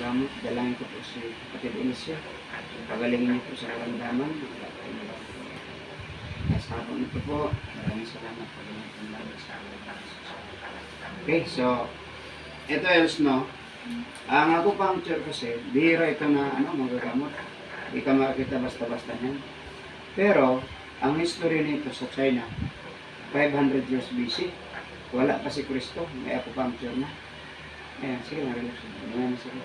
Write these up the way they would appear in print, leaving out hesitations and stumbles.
gamot. Dalangin ko po si Kapatid Elisya. Pagalingin niyo po sa karamdaman. Sa hapon ito po, maraming salamat po. Okay, so ito else no. Ang acupuncture kasi, bihira ito na magagamot. Hindi ka makakita basta-basta niyan. Pero, ang history nito sa China, 500 years BC, wala pa si Kristo, may acupuncture na. Ayan, sige, marelax. Ayan, sige.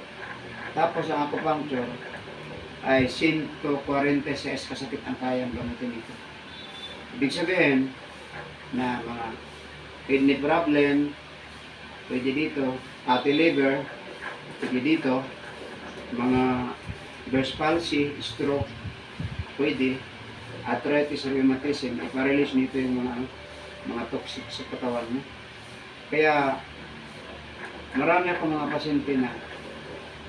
Tapos ang acupuncture ay 146 kasakit ang kayang gamutin ito. Ibig sabihin na mga kidney problem, pwede dito, fatty liver, pwede dito, mga burst palsy, stroke, pwede, arthritis, rheumatism, iparelease nito yung mga toxic sa katawan mo. Kaya, marami akong mga pasyente na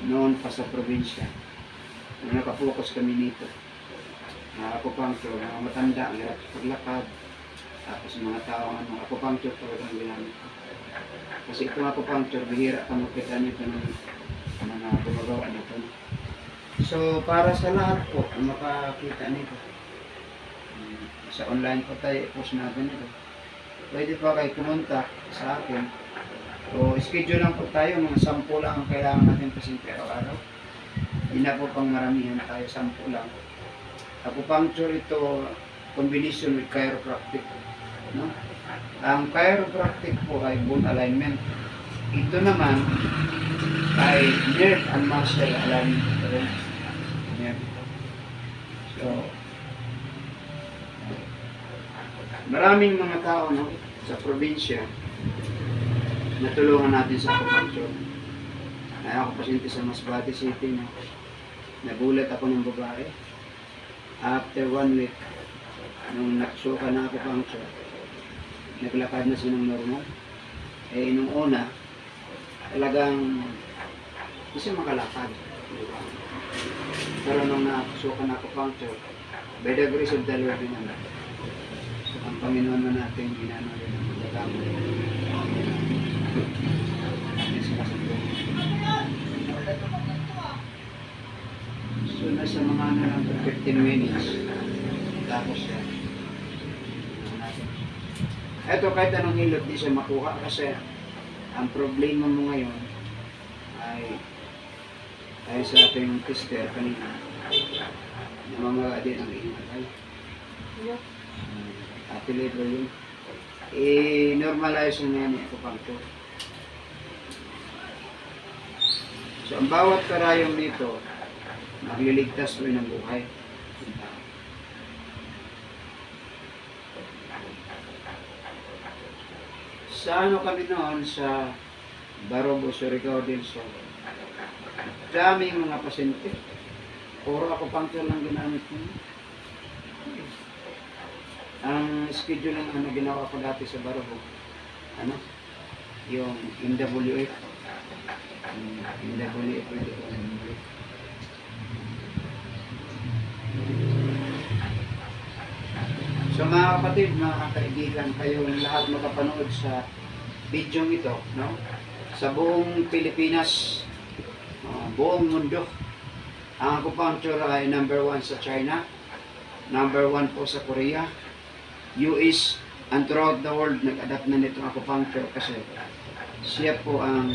noon pa sa probinsya, nakapokus kami nito. Acupuncture, mga matanda, ang hirap sa paglakad, tapos mga tao, acupuncture talagang ginamit ko. Kasi itong acupuncture, bihira ka makita nito ng mga gumagawa nito. So, para sa lahat po, ang makakita nito, sa online po tayo, i-post natin ito. Pwede pa kayo kumontak sa akin. So, schedule lang po tayo, mga 10 lang ang kailangan natin pasyente araw-araw. Hindi na po pang maramihan tayo, 10 lang. Acupuncture ito, combination with chiropractic. No? Ang chiropractic po ay bone alignment. Ito naman ay nerve and muscle alignment. So, maraming mga tao sa probinsya natulungan natin sa acupuncture. Ay ako pasyente sa Masbate City na nagulat ako ng babae. After 1 week, nung naksuka na acupuncture, naglakad na siya ng normal. Eh, nung una, talagang hindi siya makalakad. Pero nung naksuka na acupuncture, by the grace of the Lord din naman. So, ang Panginoon na natin, ginano rin ang magagamit. So, nasa mga 15 minutes. Tapos yan. Ito, kahit anong hilot, di siya makuha kasi ang problema mo ngayon ay sa ating tester kanina. Namamaga din ang ingay. Happy liver yun. I-normalize na yan acupuncture. So, ang bawat karayong nito, magliligtas mo ng buhay. Sa ano kami noon sa Barobo, Surigao del Sur, daming mga pasyente. Puro acupuncture lang ginamit ko. Ang schedule lang ginawa ko dati sa Barobo, yung NWF. NWF So mga kapatid, mga kaibigan, kayong lahat makapanood sa video ito, no? Sa buong Pilipinas, buong mundo, ang acupuncture ay number 1 sa China, number 1 po sa Korea, US, and throughout the world nag-adapt na nitong acupuncture kasi siya po ang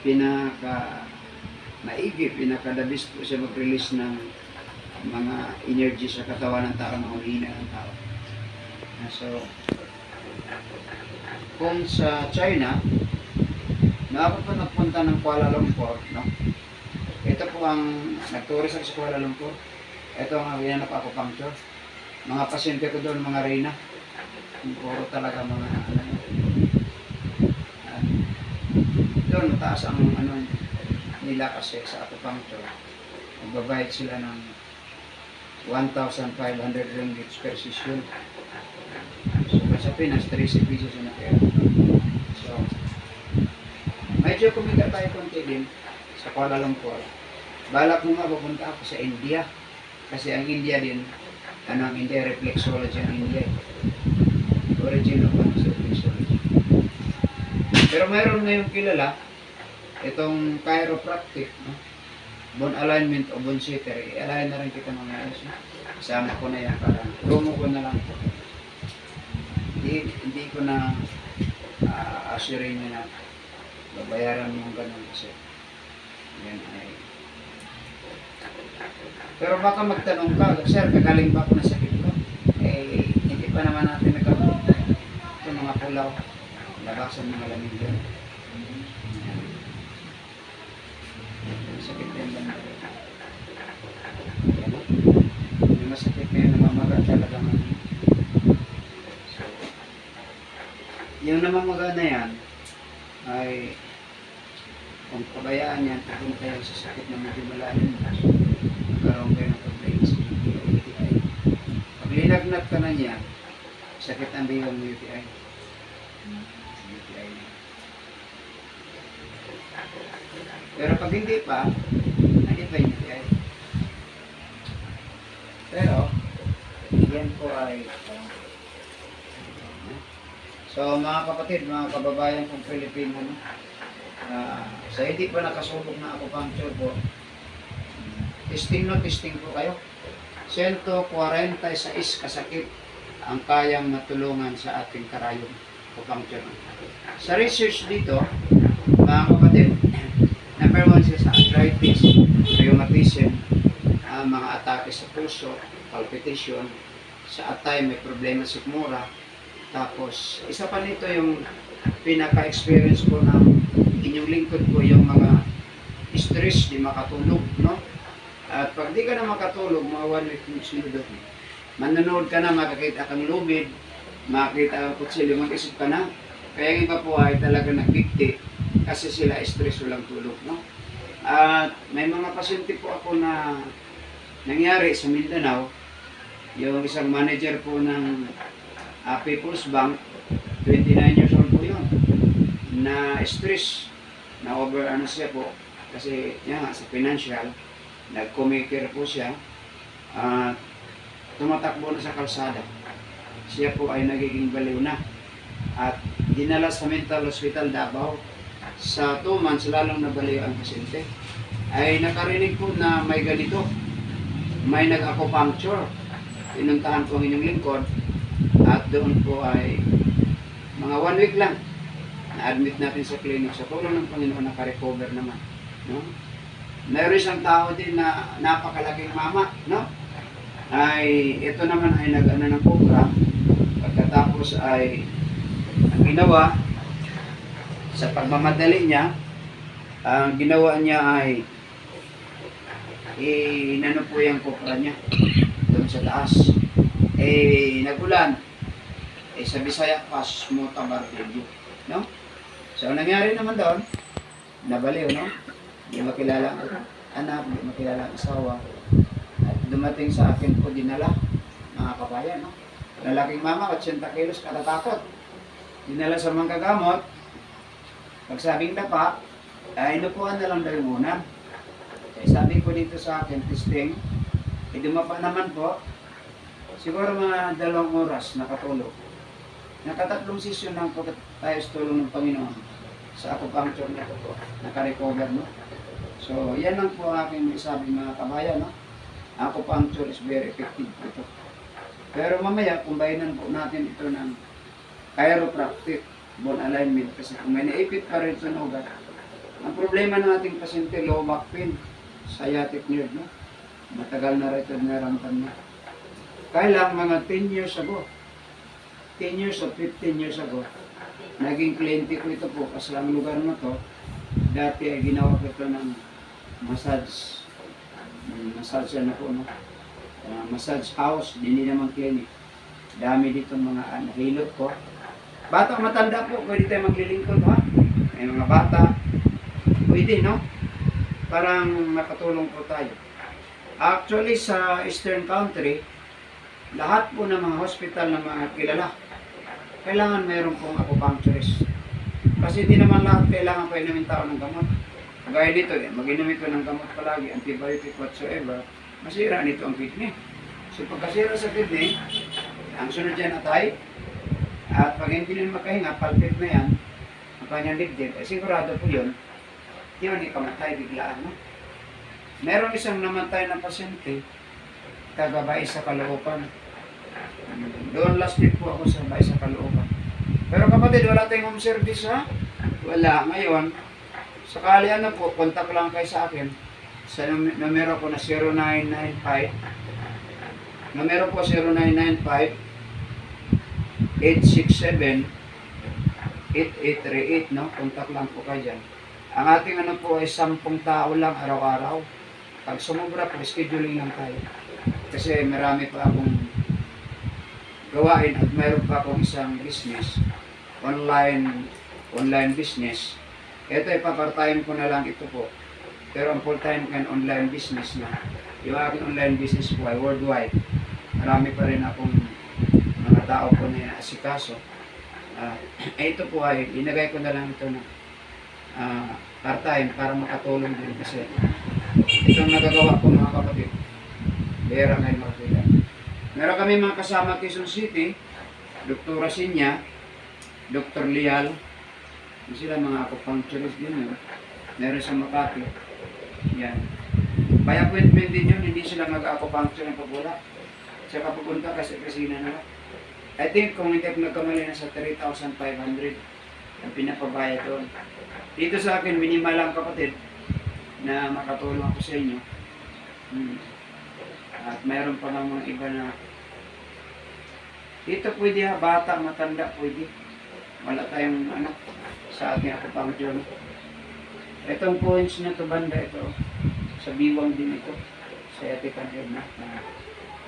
pinaka-maigi, pinaka-dabis po siya mag-release ng mga energy sa katawan ng tao, mga humina ng tao. So, kung sa China, nagpunta ng Kuala Lumpur, no? Ito po ang nag-tourist sa Kuala Lumpur. Ito ang ginanap acupuncture. Mga pasyente ko doon, mga reyna. Puro talaga mga doon mataas ang nila kasi sa acupuncture. Magbabayad sila ng 1,500 ringgit per session. So, sa Pinas, 30 pesos na kaya. So, medyo kumita tayo konti din sa Kuala Lumpur. Balak mo nga pupunta ako sa India. Kasi ang India din, ang India, reflexology ang India. Origin of reflexology. Pero mayroon ngayong kilala, itong chiropractic, no? Bone alignment o bone setter, i-align na rin kita ng ayos. No? Isama ko na yan para promo ko na lang. Hindi ko na assuring nyo na babayaran mo yung ganun kasi yan ay. Pero baka magtanong ka, sir, kagaling ba ako na sakit ko? Eh, hindi pa naman natin nagkaroon. Ito mga pulaw, labasan ng malamig yan. Sakit yan ba? Yung masakit na yun, namamaga talaga man. So, yung namamaga na yan, ay kung pabayaan yan, pupunta yan sa sakit na medyo malalim. Magkaroon kayo ng problema sa UTI. Pag linagnat ka na niya, sakit ang bilang ng UTI. UTI na. Pero pag hindi pa yung UTI. Pero, yan po ay so mga kapatid, mga kababayan kong Pilipino, no? Sa hindi pa nakasulog na acupuncture po, testing po kayo. 146 kasakit ang kayang matulungan sa ating karayom acupuncture. Sa research dito, mga kapatid, number 1 siya sa arthritis, rheumatism, mga atake sa puso, palpitation, sa atay may problema sa sikmura. Tapos, isa pa nito yung pinaka-experience ko ng inyong lingkod ko, yung mga stress, di makatulog, no? At pag di ka na makatulog, mga 1 week yung sinunod, manonood ka na, makakita kang lubid, makakita ang kutsilyo, mag-isip ka na. Kaya yung iba po ay talaga nagbigti kasi sila stress, walang tulog, no? At may mga pasyente po ako na nangyari sa Mindanao, yung isang manager po ng People's Bank, 29 years old po yun, na stress, na over siya po, kasi yan sa financial, nag-commaker po siya, tumatakbo na sa kalsada. Siya po ay nagiging baliw na, at dinala sa mental hospital Davao. Sa 2 months, lalong nabaliw ang pasyente. Ay nakarinig po na may ganito, may nag-acupuncture. Pinuntahan po ang inyong lingkod, at doon po ay mga 1 week lang na-admit natin sa clinic. Sa tulong ng Panginoon, naka-recover naman, no? Meron isang tao din na napakalaking mama, no? Ay ito naman ay nag-ano ng cobra. Pagkatapos ay ang ginawa sa pagmamadali niya, ang ginawa niya ay inano po yung cobra niya doon sa taas. Nagulan. Sa Bisaya, pas mo tabartilyo, no? So, nangyari naman doon, nabaliw, no? Di makilala ang anak, di makilala ang asawa. At dumating sa akin po dinala, mga kabayan, no? Lalaking mama, 80 kilos, katatakot. Dinala sa mga gamot. Pagsabing dapa, ay inupuan na lang daw muna. Sabi ko dito sa akin, testing, dumapa naman po, siguro mga 2 oras nakatulog. Nakatatlong session lang po tayo sa tulong ng Panginoon sa acupuncture na po, naka-recover, no? So, yan lang po aking isabi mga kabayan, no? Acupuncture is very effective ito. Pero mamaya, kumbayinan po natin ito ng chiropractic, bone alignment, kasi kung may naipit pa rin sa ugat, ang problema ng ating pasyente, low back pain, sciatic nerve, no? Matagal na rin ito naramdaman niya. Kailang mga 10 years ago, 10 years or 15 years ago, naging kliyente ko ito po kasi ang lugar na to, dati ay ginawa ko ito ng massage. Massage na po, no? Massage house, hindi naman clinic. Dami dito mga nahilot ko. Bata matanda po, pwede tayo maglilingkod, ha? May mga bata, pwede, no? Parang makatulong po tayo. Actually, sa Eastern country, lahat po ng mga hospital na mga kilala, kailangan mayroon pong acupuncturist. Kasi hindi naman lahat kailangan pa inumin tao ng gamot. Gaya dito, mag-inom ito ng gamot palagi, antibiotic whatsoever, masira nito ang kidney. So pagkasira sa kidney, ang sunod dyan atay, at pag hindi nila makahinga, palpit na yan, ang kanyang dibdib, sigurado po yun, Yun, ikamatay biglaan, no? Meron isang namatay na pasyente, kagabay sa Caloocan. Doon last week po ako sa Bay sa Caloocan. Pero kapatid, wala tayong home service, ha? Wala. Ngayon, sakali ano po, contact lang kayo sa akin. Sa numero ko na 0995. Numero po 0995 867 8838, no? Contact lang po kayo dyan. Ang ating ano po ay 10 tao lang araw-araw. Pag sumubra po, scheduling lang tayo. Kasi marami pa akong gawain at mayroon pa akong isang business, online business. Ito ay pa-part-time ko na lang ito po. Pero ang full-time kan online business na. Yung aking online business po ay worldwide. Marami pa rin akong mga tao po na asikaso. Ito po ay inagay ko na lang ito na part-time para makatulong din kasi itong nagagawa ko mga kapatid. Bera ngayon makakita. Meron kami mga kasama Quezon City, Dr. Rasinya, Dr. Lial, sila mga acupuncturist din yun. Meron sa Makati. Yan. By appointment din yun, hindi sila mag-acupuncture ng pagwala. Saka pupunta kasi kusina na. I think kung hindi ako nagkamali na sa 3,500 ang pinapabayad doon. Dito sa akin, minimal lang kapatid na makatulong ako sa inyo. At mayroon pa ng mga iba na dito pwede ha, bata, matanda pwede. Wala tayong ano sa ating acupuncture. Itong points na to banda ito, sa biwang din ito, sa etikan head na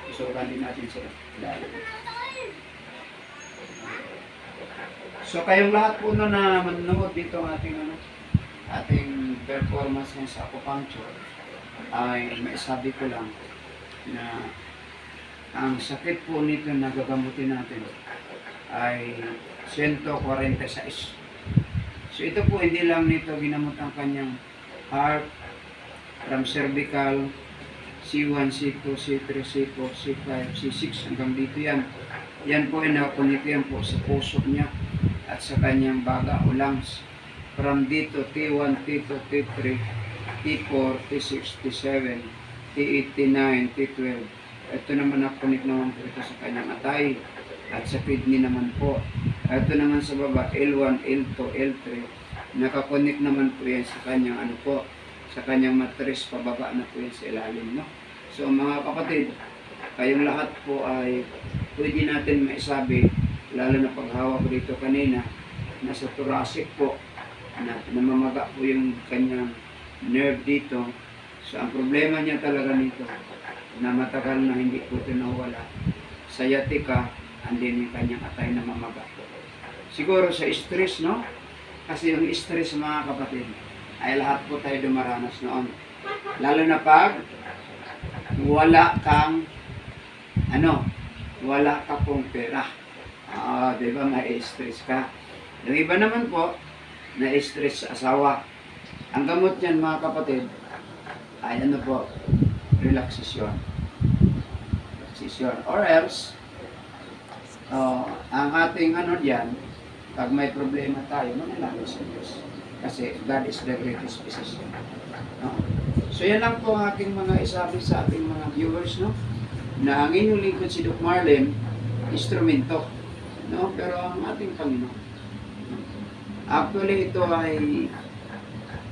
isukan din natin sila. So kayong lahat po na manonood dito ang ating performance sa acupuncture ay maisabi ko lang na ang sakit po nito na gagamutin natin ay 146. So ito po hindi lang nito ginamot ang kanyang heart, from cervical, C1, C2, C3, C4, C5, C6 hanggang dito yan. Yan po ay nakakunito yan po sa puso niya at sa kanyang baga o lungs. From dito, T1, T2, T3, T4, T6, T7, T8, T9, T12. Ito naman nakunik naman po ito sa kanyang atay at sa kidney naman po. Ito naman sa baba, L1, L2, L3. Nakakunik naman po yan sa kanyang ano po, sa kanyang matris, pababa na po yan sa ilalim. No? So mga kapatid, kayong lahat po ay pwede natin maisabi, lalo na paghawak dito kanina, nasa thoracic po, na namamaga po yung kanyang nerve dito. So ang problema niya talaga nito, na matagal na hindi po ito nawala, sciatica, and then yung kanyang atay na mamaga. Siguro sa stress, no? Kasi yung stress mga kapatid, ay lahat po tayo dumaranas noon. Lalo na pag wala kang wala ka pong pera. Diba may stress ka. Yung iba naman po, na-stress sa asawa. Ang gamot niyan mga kapatid, ay relaxation. Or else, ang ating diyan, pag may problema tayo, manalangin sa Diyos. Kasi God is the greatest physician. No? So yan lang po ang aking mga isabi sa ating mga viewers, no? Na ang inyong lingkod si Doc Marlin, instrumento. No? Pero ang ating Panginoon. Actually, ito ay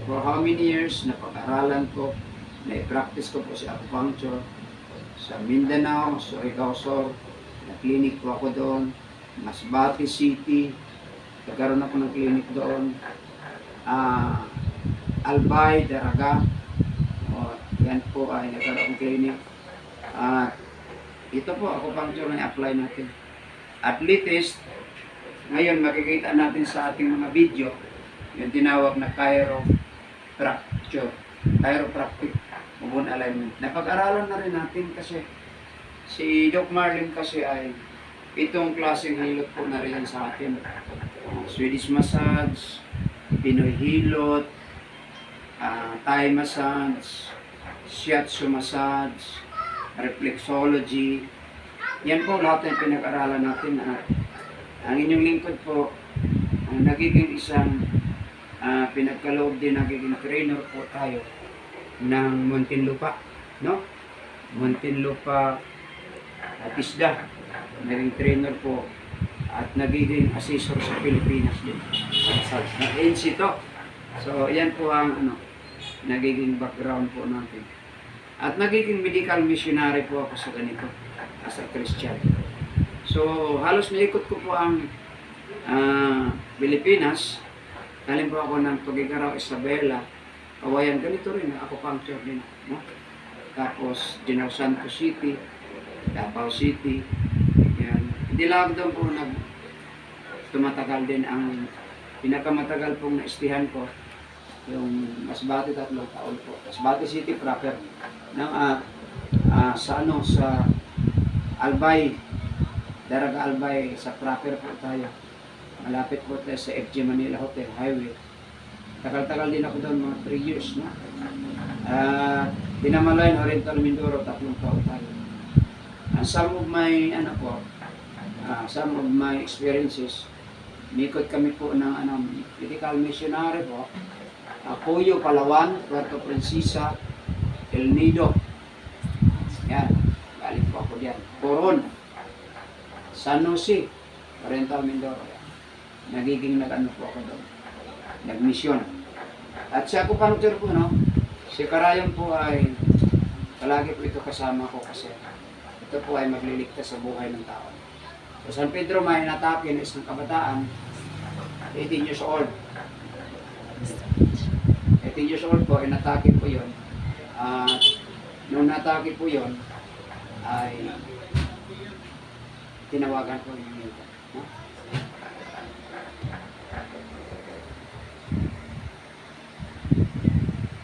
for how many years na pag-aralan ko, na-practice ko po si acupuncture sa Mindanao, Surigao, na clinic po ako doon, Masbate City, nagkaroon ako ng clinic doon, Albay, Daraga, yan po ay nagkaroon ng clinic. Ito po, acupuncture na i-apply natin. At latest, ngayon makikita natin sa ating mga video, yung tinawag na chiropractic bone alignment. Napag-aralan na rin natin kasi si Doc Marlin kasi ay itong klaseng hilot po na rin sa atin. Swedish massage, Pinoy hilot, Thai massage, shiatsu massage, reflexology. Yan po lahat ng pinag-aralan natin. Ang inyong lingkod po ang nagiging isang pinagkaloob din nagiging trainer po tayo ng Muntinlupa, no? Muntinlupa at Isda. Naging trainer po at nagiging assessor sa Pilipinas din. Sa ANC to. So, yan po ang nagiging background po natin. At nagiging medical missionary po ako sa ganito as a Christian. So, halos naikot ko po ang Pilipinas. Galing po ako ng Tugigaraw, Isabela, Kawayan, ganito rin, acupuncture din. No? Tapos, General Santos City, Davao City. Yan. Hindi lang doon po tumatagal din ang pinakamatagal pong naistihan ko. Yung Masbate 3 taon po. Masbate City proper. Sa Albay, Daraga Albay, sa proper po tayo. Malapit po tayo sa FG Manila Hotel Highway. Tagal-tagal din ako doon, mga 3 years na. Pinamalayan, Oriental Mindoro, 3 taon tayo. Some of my experiences, mikot kami po ng medical missionary po. Puyo, Palawan, Puerto Princesa, El Nido. Yan, galing po ako diyan. Coron, San Jose, Oriental Mindoro. Nagiging po ako doon. Nagmisyon. At sa acupuncture po, si Karayon po ay palagi po ito kasama ko kasi ito po ay magliligtas sa buhay ng tao. So, San Pedro may natake na isang kabataan, 18 years old. 18 years old po, inatake po yun. Nung natake po yun, ay tinawagan po yung